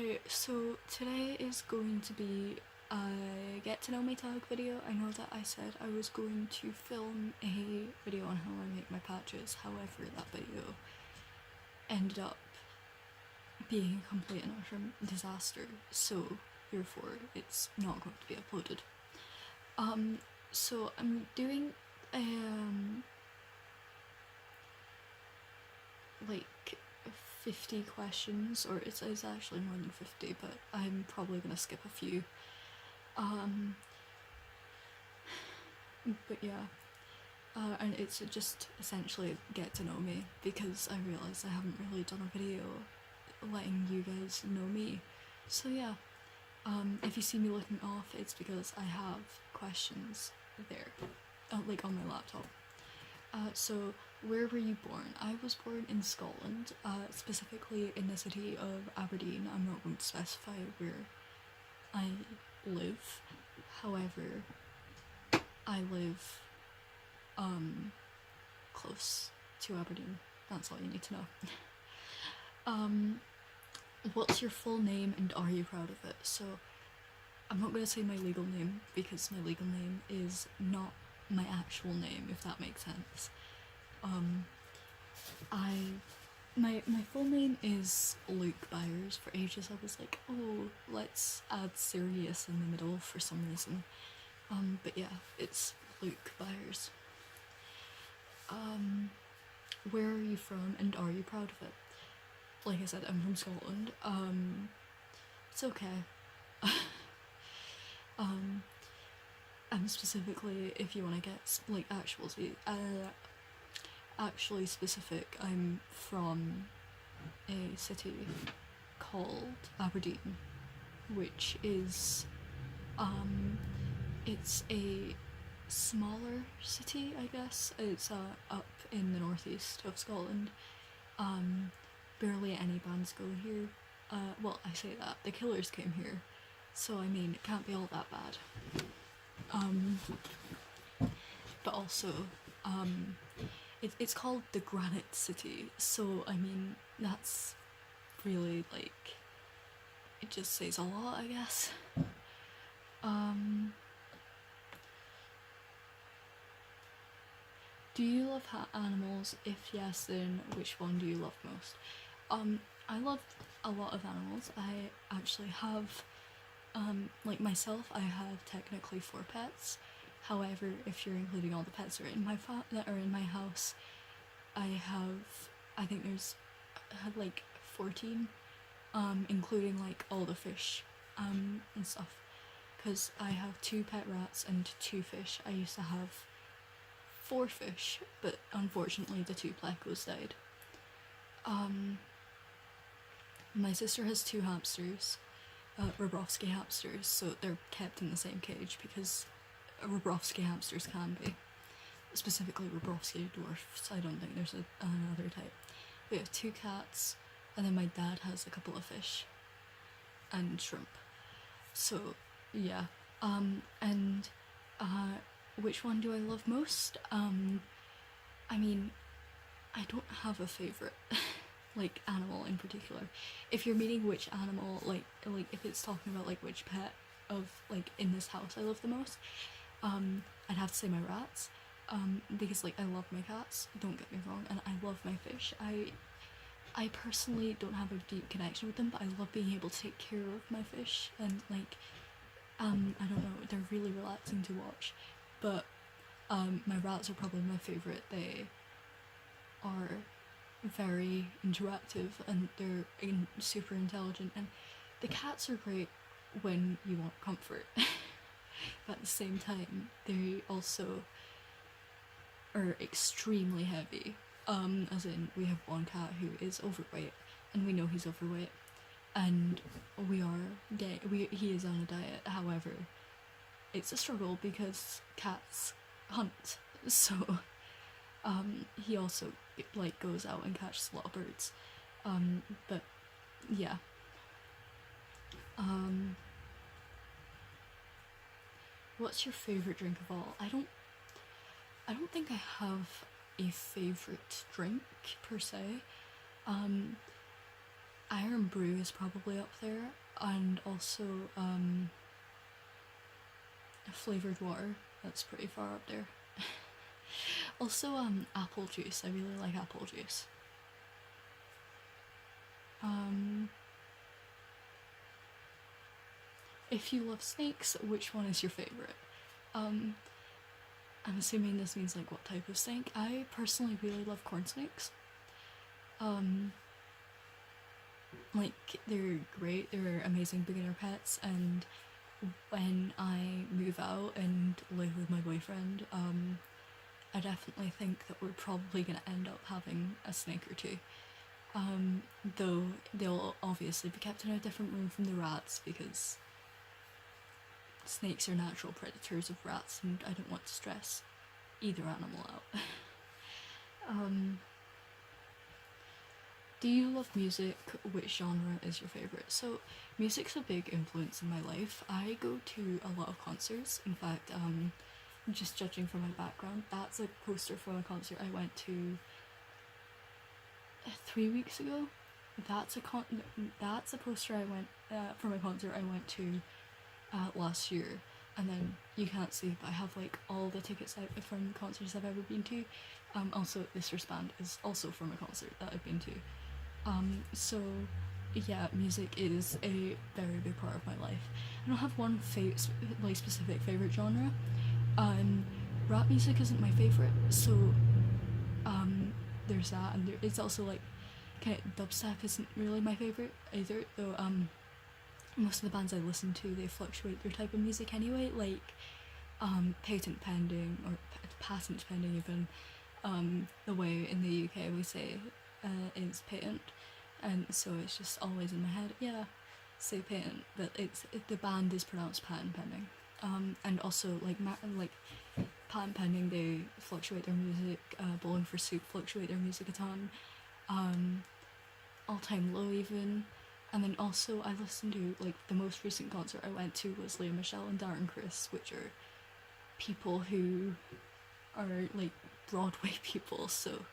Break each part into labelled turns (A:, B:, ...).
A: Okay, so today is going to be a get to know me tag video. I know that I said I was going to film a video on how I make my patches, however that video ended up being a complete and utter disaster, so therefore it's not going to be uploaded. So I'm doing like 50 questions, or it's actually more than 50, but I'm probably gonna skip a few. But yeah, and it's just essentially get to know me, because I realised I haven't really done a video letting you guys know me. So yeah, if you see me looking off, it's because I have questions there, like on my laptop. So where were you born? I was born in Scotland, specifically in the city of Aberdeen. I'm not going to specify where I live. However, I live close to Aberdeen. That's all you need to know. What's your full name and are you proud of it? So I'm not going to say my legal name because my legal name is not my actual name, if that makes sense. My full name is Luke Byers. For ages I was like, oh, let's add Sirius in the middle for some reason. But yeah, it's Luke Byers. Where are you from and are you proud of it? Like I said, I'm from Scotland. It's okay. And specifically, if you want to get like actually specific, I'm from a city called Aberdeen, which is it's a smaller city, I guess. It's up in the northeast of Scotland. Barely any bands go here. Well, I say that the Killers came here, so I mean it can't be all that bad. But also, it's called the Granite City, so I mean that's really like it just says a lot, I guess. Do you love animals? If yes, then which one do you love most? I love a lot of animals. I actually have, like myself, I have technically 4 pets. However, if you're including all the pets that are in that are in my house, I think there's like 14, including like all the fish, and stuff. Because I have 2 pet rats and 2 fish. I used to have 4 fish, but unfortunately the 2 plecos died. My sister has 2 hamsters, Rabrovsky hamsters, so they're kept in the same cage because Rabrovsky hamsters can be. Specifically Rabrovsky dwarfs, I don't think there's another type. We have 2 cats, and then my dad has a couple of fish and shrimp. So yeah, and which one do I love most? I mean, I don't have a favorite like animal in particular. If you're meaning which animal, like if it's talking about like which pet of like in this house I love the most, I'd have to say my rats, because like I love my cats, don't get me wrong, and I love my fish. I personally don't have a deep connection with them, but I love being able to take care of my fish, and like I don't know, they're really relaxing to watch. But my rats are probably my favorite. They are very interactive and they're super intelligent, and the cats are great when you want comfort. But at the same time, they also are extremely heavy. As in, we have one cat who is overweight, and we know he's overweight, and he is on a diet. However, it's a struggle because cats hunt, so he also like goes out and catches a lot of birds. But yeah. What's your favorite drink of all? I don't think I have a favorite drink per se. Iron Brew is probably up there, and also flavored water. That's pretty far up there. Also, apple juice. I really like apple juice. If you love snakes, which one is your favorite? I'm assuming this means like what type of snake. I personally really love corn snakes. Like they're great. They're amazing beginner pets, and when I move out and live with my boyfriend, I definitely think that we're probably gonna end up having a snake or two. Though they'll obviously be kept in a different room from the rats because snakes are natural predators of rats, and I don't want to stress either animal out. Do you love music? Which genre is your favorite? So, music's a big influence in my life. I go to a lot of concerts. In fact, just judging from my background, that's a poster from a concert I went to 3 weeks ago. That's a poster I went from a concert I went to last year. And then you can't see, but I have like all the tickets from concerts I've ever been to. Also, this wristband is also from a concert that I've been to. So yeah, music is a very big part of my life. I don't have one specific favorite genre. Rap music isn't my favorite, so there's that, and it's also like kind of dubstep isn't really my favorite either. Though most of the bands I listen to, they fluctuate their type of music anyway. Like patent pending or patent pending even. The way in the UK we say is patent, and so it's just always in my head. Yeah, say patent, but the band is pronounced patent pending. And also like patent pending, they fluctuate their music. Bowling for Soup fluctuate their music a ton. All Time Low even. And then also I listened to, like, the most recent concert I went to was Lea Michele and Darren Criss, which are people who are like Broadway people. So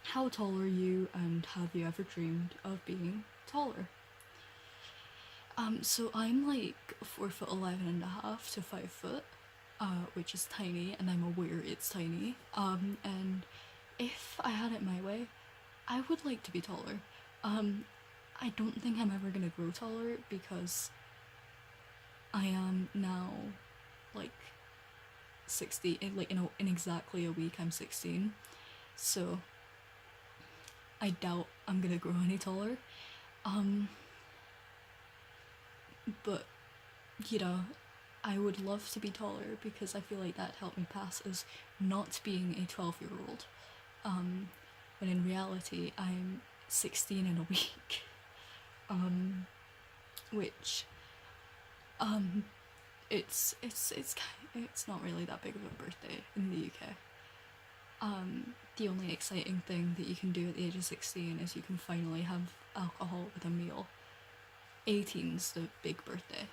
A: how tall are you, and have you ever dreamed of being taller? So I'm like 4'11.5" to 5 foot, which is tiny, and I'm aware it's tiny. And if I had it my way, I would like to be taller. I don't think I'm ever gonna grow taller because I am now like 60. Like in exactly a week, I'm 16. So I doubt I'm gonna grow any taller. But you know, I would love to be taller because I feel like that helped me pass as not being a 12-year-old. When in reality I'm 16 in a week. Which it's not really that big of a birthday in the UK. The only exciting thing that you can do at the age of 16 is you can finally have alcohol with a meal. 18's the big birthday.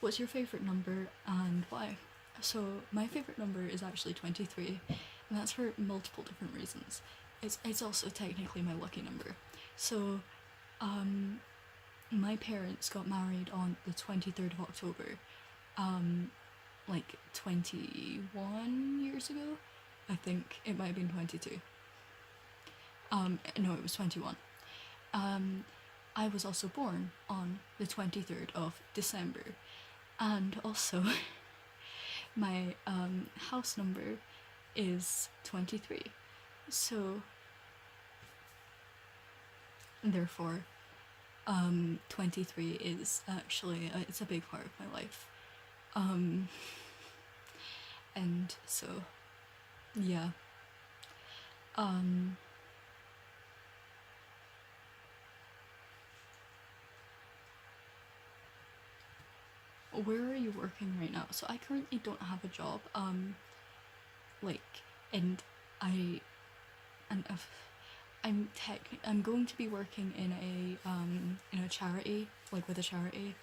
A: What's your favourite number and why? So my favourite number is actually 23, and that's for multiple different reasons. It's also technically my lucky number. So my parents got married on the 23rd of October, like 21 years ago. I think it might have been 22. No, it was 21. I was also born on the 23rd of December, and also my house number is 23. So therefore 23 is actually it's a big part of my life. And so yeah. Where are you working right now? So I currently don't have a job. And I'm going to be working in a charity, like with a charity,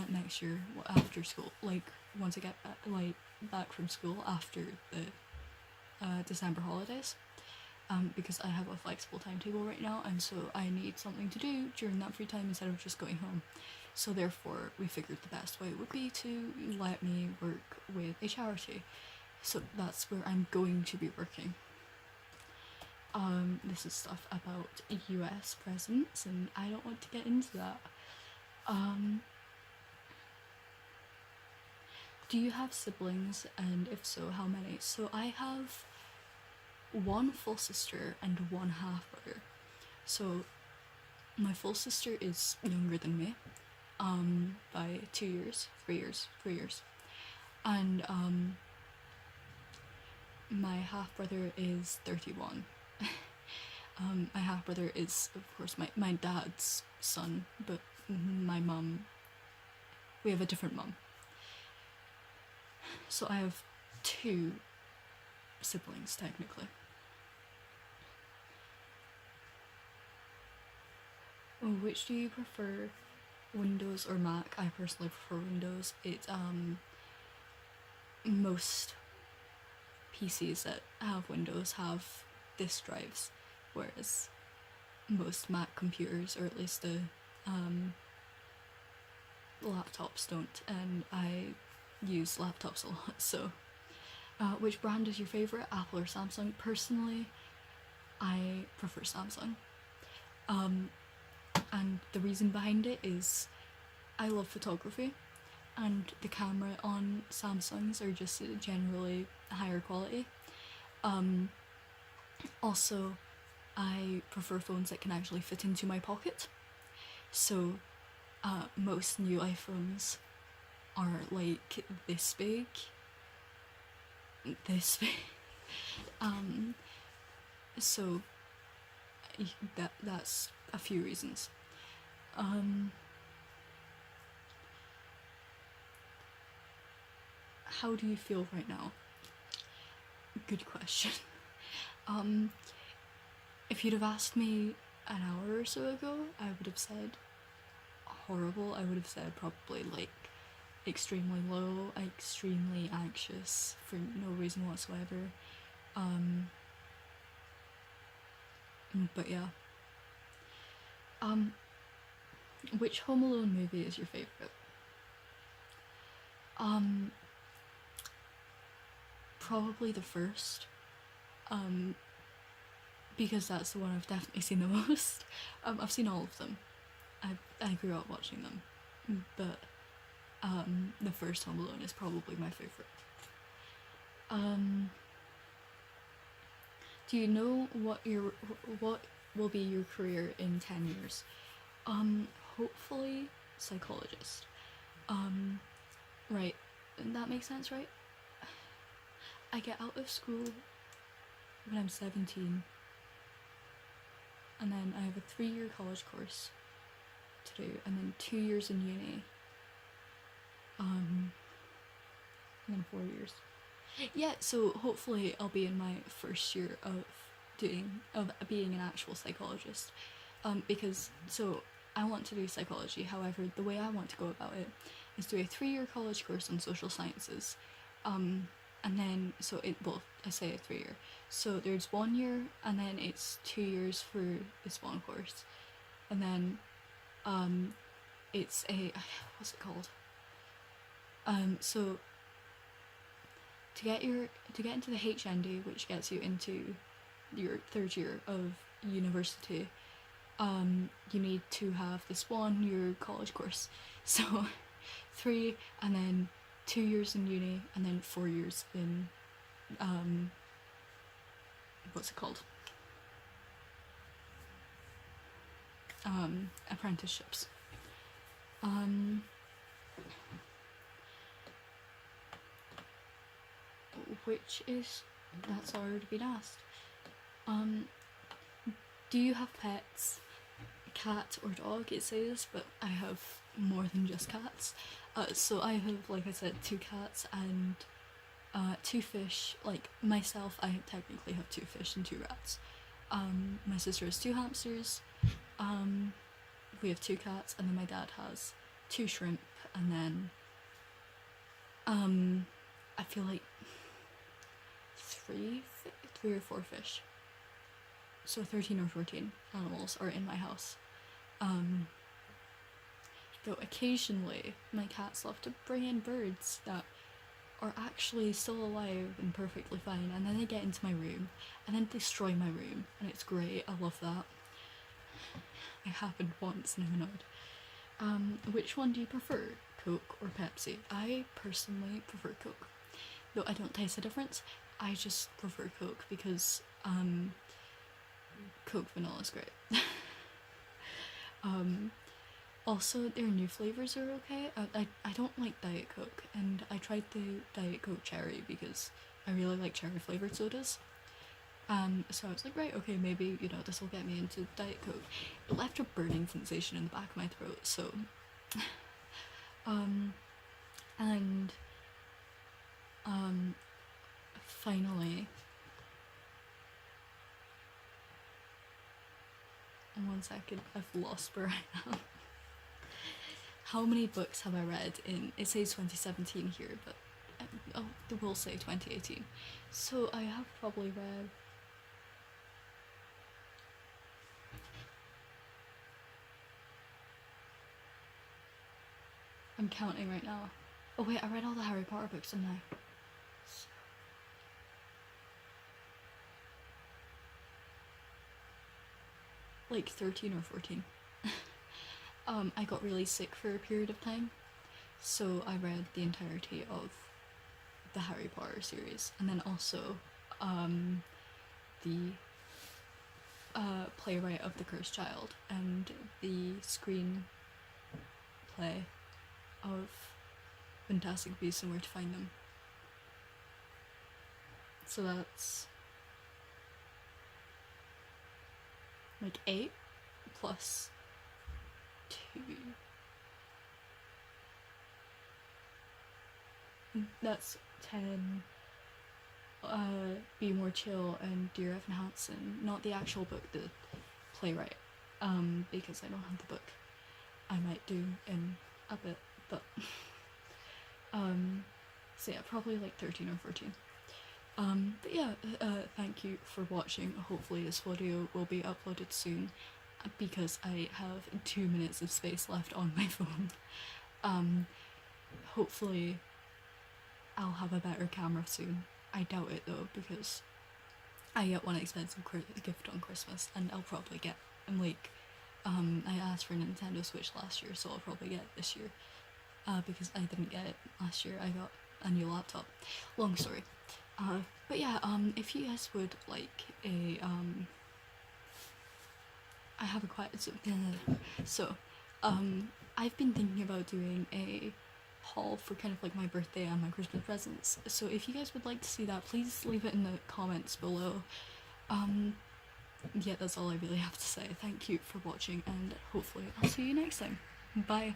A: next year after school. Like once I get back from school after the December holidays. because I have a flexible timetable right now, and so I need something to do during that free time instead of just going home. So therefore, we figured the best way would be to let me work with a charity. So that's where I'm going to be working. This is stuff about US presidents, and I don't want to get into that. Do you have siblings, and if so, how many? So I have one full sister and one half brother. So my full sister is younger than me, by 2 years, 3 years, and my half brother is 31. My half brother is, of course, my dad's son, but my mum, we have a different mum. So I have 2 siblings, technically. Which do you prefer, Windows or Mac? I personally prefer Windows. Most PCs that have Windows have disk drives, whereas most Mac computers, or at least the laptops, don't, and I use laptops a lot. So which brand is your favorite, Apple or Samsung? Personally, I prefer Samsung, and the reason behind it is I love photography, and the camera on Samsungs are just generally higher quality. Also, I prefer phones that can actually fit into my pocket. So most new iPhones are like this big. So that's a few reasons. How do you feel right now? Good question. If you'd have asked me an hour or so ago, I would have said horrible. I would have said probably like extremely low, extremely anxious for no reason whatsoever. But yeah. Which Home Alone movie is your favorite? Probably the first. Because that's the one I've definitely seen the most. I've seen all of them. I grew up watching them, but the first Home Alone is probably my favorite. Do you know what will be your career in 10 years? Hopefully psychologist. Right, that makes sense, right? I get out of school when I'm 17, and then I have a 3-year college course to do, and then 2 years in uni, and then 4 years. Yeah, so hopefully I'll be in my first year of being an actual psychologist, because so I want to do psychology. However, the way I want to go about it is do a 3-year college course in social sciences, and then I say a 3-year. So there's 1 year, and then it's 2 years for this one course, and then it's what's it called? So to get into the HND, which gets you into your 3rd year of university, you need to have this 1-year college course. So 3, and then 2 years in uni, and then 4 years in what's it called? Apprenticeships. That's already been asked. Do you have pets? Cat or dog, it says, but I have more than just cats. So I have, like I said, 2 cats and 2 fish. Like myself, I technically have 2 fish and 2 rats. My sister has 2 hamsters. We have 2 cats, and then my dad has 2 shrimp, and then I feel like 3 or 4 fish. so 13 or 14 animals are in my house. Though occasionally my cats love to bring in birds that are actually still alive and perfectly fine, and then they get into my room and then destroy my room, and it's great. I love that. It happened once and I'm annoyed. Which one do you prefer, Coke or Pepsi? I personally prefer Coke, though I don't taste the difference. I just prefer Coke because Coke vanilla is great. Also, their new flavors are okay. I don't like Diet Coke, and I tried the Diet Coke Cherry because I really like cherry flavored sodas. So I was like, right, okay, maybe, you know, this will get me into Diet Coke. It left a burning sensation in the back of my throat, so... and... finally... In 1 second, I've lost where I am. How many books have I read in... It says 2017 here, but... Oh, it will say 2018. So I have probably read... I'm counting right now. Oh wait, I read all the Harry Potter books, didn't I? Like 13 or 14. I got really sick for a period of time, so I read the entirety of the Harry Potter series, and then also the playwright of The Cursed Child and the screenplay of Fantastic Beasts and Where to Find Them. So that's like 8 plus 2. That's 10. Be More Chill and Dear Evan Hansen. Not the actual book, the playwright. Because I don't have the book. I might do in a bit, but so yeah, probably like 13 or 14. But yeah, thank you for watching. Hopefully this video will be uploaded soon because I have 2 minutes of space left on my phone. Hopefully I'll have a better camera soon. I doubt it though, because I get one expensive gift on Christmas, and I'll probably get, I asked for a Nintendo Switch last year, so I'll probably get it this year. Because I didn't get it last year, I got a new laptop. Long story. But yeah, if you guys would like a, I have a quite, so, I've been thinking about doing a haul for kind of like my birthday and my Christmas presents, so if you guys would like to see that, please leave it in the comments below. Yeah, that's all I really have to say. Thank you for watching, and hopefully I'll see you next time. Bye.